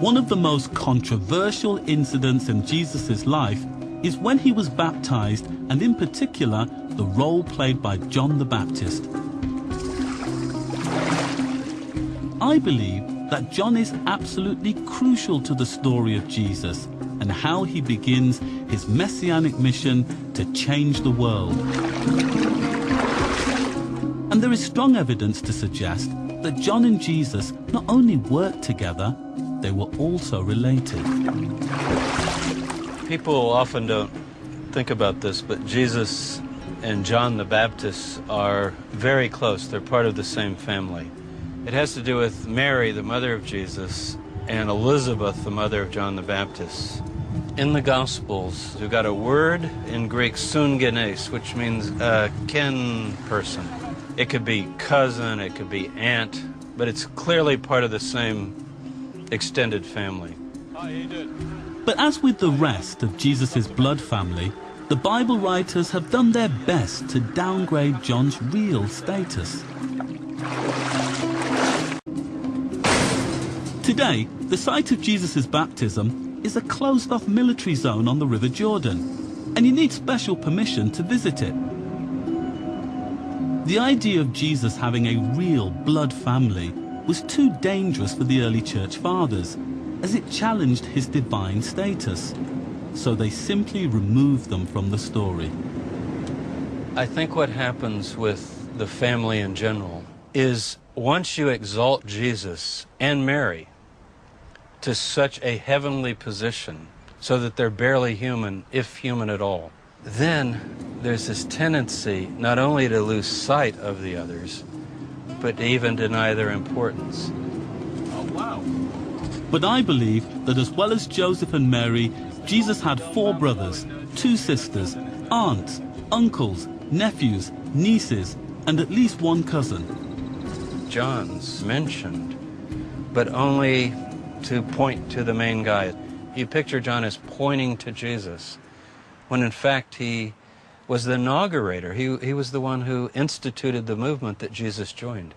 One of the most controversial incidents in Jesus' life is when he was baptized, and in particular, the role played by John the Baptist. I believe that John is absolutely crucial to the story of Jesus and how he begins his messianic mission to change the world. And there is strong evidence to suggest that John and Jesus not only worked together, they were also related. People often don't think about this, but Jesus and John the Baptist are very close. They're part of the same family. It has to do with Mary, the mother of Jesus, and Elizabeth, the mother of John the Baptist. In the Gospels, we've got a word in Greek, sungenes, which means kin person. It could be cousin, it could be aunt, but it's clearly part of the same extended family. But as with the rest of Jesus' blood family, the Bible writers have done their best to downgrade John's real status. Today, the site of Jesus' baptism is a closed-off military zone on the River Jordan, and you need special permission to visit it. The idea of Jesus having a real blood family was too dangerous for the early church fathers, as it challenged his divine status. So they simply removed them from the story. I think what happens with the family in general is once you exalt Jesus and Mary to such a heavenly position so that they're barely human, if human at all, then there's this tendency not only to lose sight of the others, but to even deny their importance. Oh, wow. But I believe that as well as Joseph and Mary, Jesus had 4 brothers, 2 sisters, aunts, uncles, nephews, nieces, and at least 1 cousin. John's mentioned, but only to point to the main guy. You picture John as pointing to Jesus, when in fact he was the inaugurator. He was the one who instituted the movement that Jesus joined.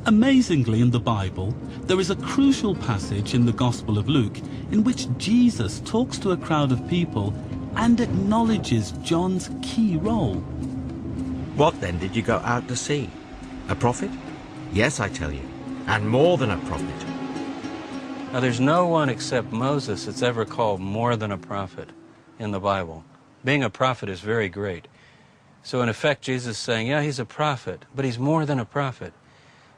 Amazingly, in the Bible, there is a crucial passage in the Gospel of Luke in which Jesus talks to a crowd of people and acknowledges John's key role. What then did you go out to see? A prophet? Yes, I tell you, and more than a prophet. Now, there's no one except Moses that's ever called more than a prophet in the Bible. Being a prophet is very great. So in effect, Jesus is saying, yeah, he's a prophet, but he's more than a prophet.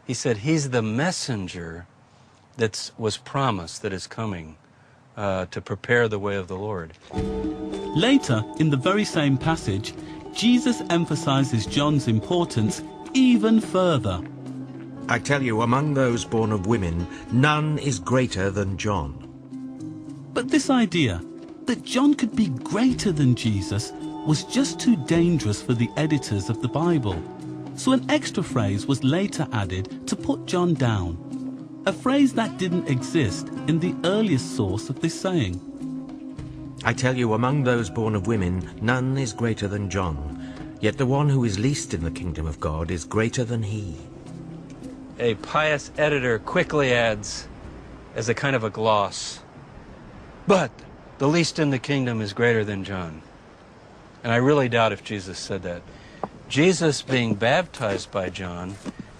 He said he's the messenger that was promised that is coming to prepare the way of the Lord. Later, in the very same passage, Jesus emphasizes John's importance even further. I tell you, among those born of women, none is greater than John. But this idea that John could be greater than Jesus was just too dangerous for the editors of the Bible. So an extra phrase was later added to put John down, a phrase that didn't exist in the earliest source of this saying. I tell you, among those born of women, none is greater than John. Yet the one who is least in the kingdom of God is greater than he. A pious editor quickly adds, as a kind of a gloss, but the least in the kingdom is greater than John. And I really doubt if Jesus said that. Jesus being baptized by John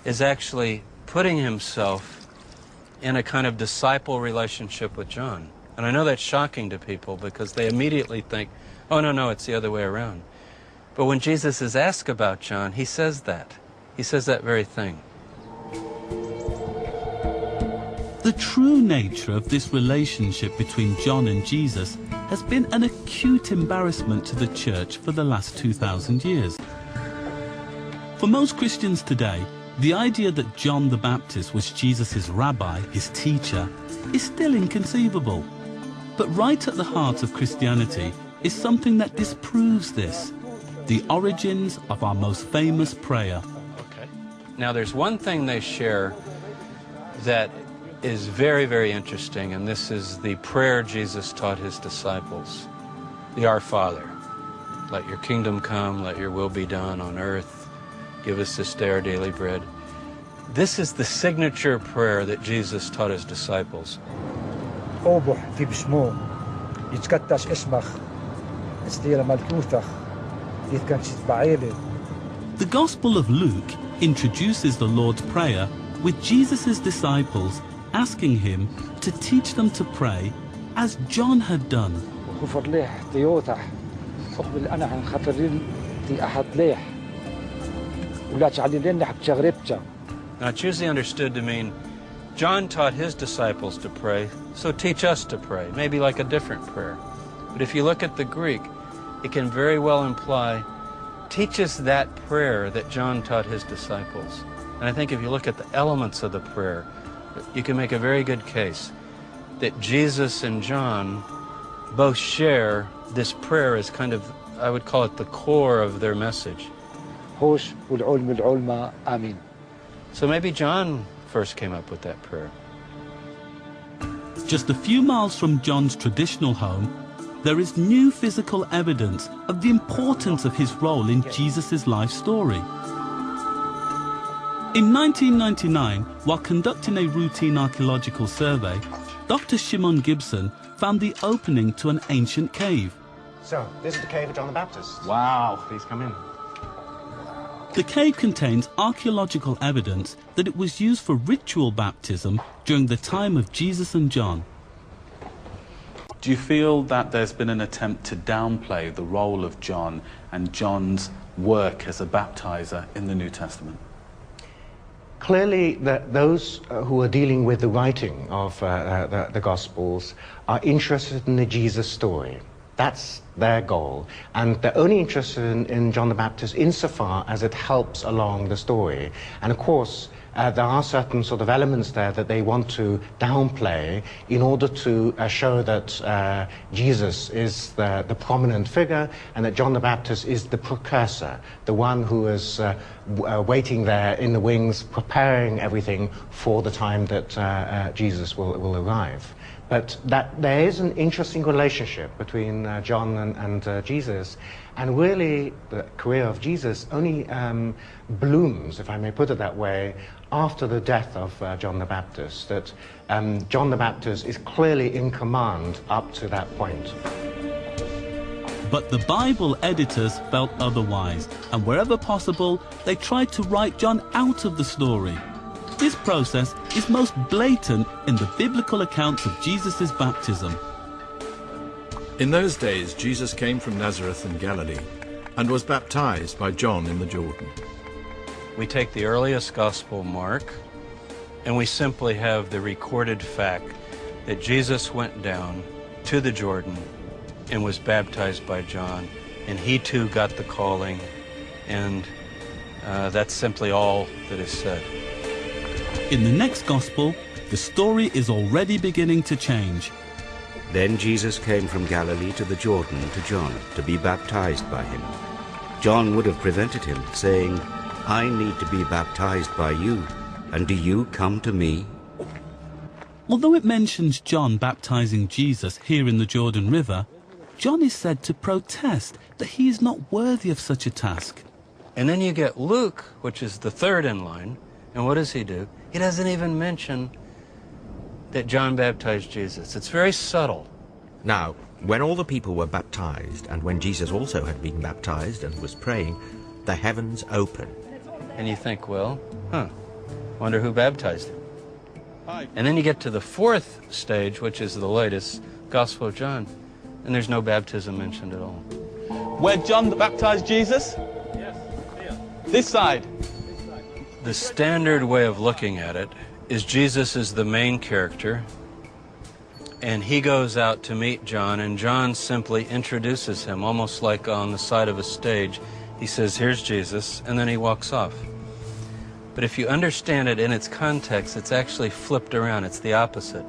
is actually putting himself in a kind of disciple relationship with John. And I know that's shocking to people because they immediately think, oh, no, it's the other way around. But when Jesus is asked about John, he says that. He says that very thing. The true nature of this relationship between John and Jesus has been an acute embarrassment to the church for the last 2,000 years. For most Christians today, the idea that John the Baptist was Jesus' rabbi, his teacher, is still inconceivable. But right at the heart of Christianity is something that disproves this: the origins of our most famous prayer. Okay. Now there's one thing they share that is very, very interesting, and this is the prayer Jesus taught his disciples, the Our Father. Let your kingdom come, let your will be done on earth. Give us this day our daily bread. This is the signature prayer that Jesus taught his disciples. أوبح في بسمو يتكتش اسمخ استير ملكوتخ يتكنش بعيلي. The Gospel of Luke introduces the Lord's Prayer with Jesus' disciples asking him to teach them to pray as John had done. وخفر ليح تيوتح أقبل أنا عن خفرين تي أحد ليح ولا تعلي لنا حب تغربتا. Now it's usually understood to mean John taught his disciples to pray, so teach us to pray, maybe like a different prayer. But if you look at the Greek, it can very well imply, teach us that prayer that John taught his disciples. And I think if you look at the elements of the prayer, you can make a very good case that Jesus and John both share this prayer as kind of, I would call it the core of their message. هوش والعلم العلماء آمين. So maybe John first came up with that prayer. Just a few miles from John's traditional home, there is new physical evidence of the importance of his role in Jesus' life story. In 1999, while conducting a routine archaeological survey, Dr. Shimon Gibson found the opening to an ancient cave. So, this is the cave of John the Baptist. Wow, please come in. The cave contains archaeological evidence that it was used for ritual baptism during the time of Jesus and John. Do you feel that there's been an attempt to downplay the role of John and John's work as a baptizer in the New Testament? Clearly, those who are dealing with the writing of the Gospels are interested in the Jesus story. That's their goal. And they're only interested in John the Baptist insofar as it helps along the story. And of course, there are certain sort of elements there that they want to downplay in order to show that Jesus is the prominent figure and that John the Baptist is the precursor, the one who is waiting there in the wings, preparing everything for the time that Jesus will arrive. But there is an interesting relationship between John and Jesus, and really the career of Jesus only blooms, if I may put it that way, after the death of John the Baptist, that John the Baptist is clearly in command up to that point. But the Bible editors felt otherwise, and wherever possible, they tried to write John out of the story. This process is most blatant in the biblical accounts of Jesus' baptism. In those days, Jesus came from Nazareth in Galilee and was baptized by John in the Jordan. We take the earliest gospel, Mark, and we simply have the recorded fact that Jesus went down to the Jordan and was baptized by John, and he too got the calling, and that's simply all that is said. In the next gospel, the story is already beginning to change. Then Jesus came from Galilee to the Jordan to John to be baptized by him. John would have prevented him, saying, I need to be baptized by you, and do you come to me? Although it mentions John baptizing Jesus here in the Jordan River, John is said to protest that he is not worthy of such a task. And then you get Luke, which is the third in line, and what does he do? He doesn't even mention that John baptized Jesus. It's very subtle. Now, when all the people were baptized, and when Jesus also had been baptized and was praying, the heavens opened. And you think, well, wonder who baptized him. And then you get to the fourth stage, which is the latest, Gospel of John, and there's no baptism mentioned at all. Where John baptized Jesus? Yes, here. This side. The standard way of looking at it is Jesus is the main character, and he goes out to meet John, and John simply introduces him, almost like on the side of a stage. He says, here's Jesus, and then he walks off. But if you understand it in its context, it's actually flipped around. It's the opposite.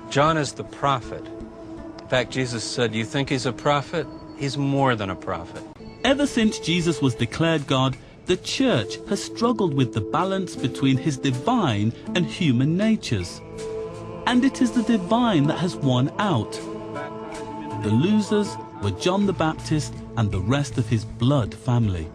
John is the prophet. In fact, Jesus said, you think he's a prophet? He's more than a prophet. Ever since Jesus was declared God, the Church has struggled with the balance between his divine and human natures. And it is the divine that has won out. The losers were John the Baptist and the rest of his blood family.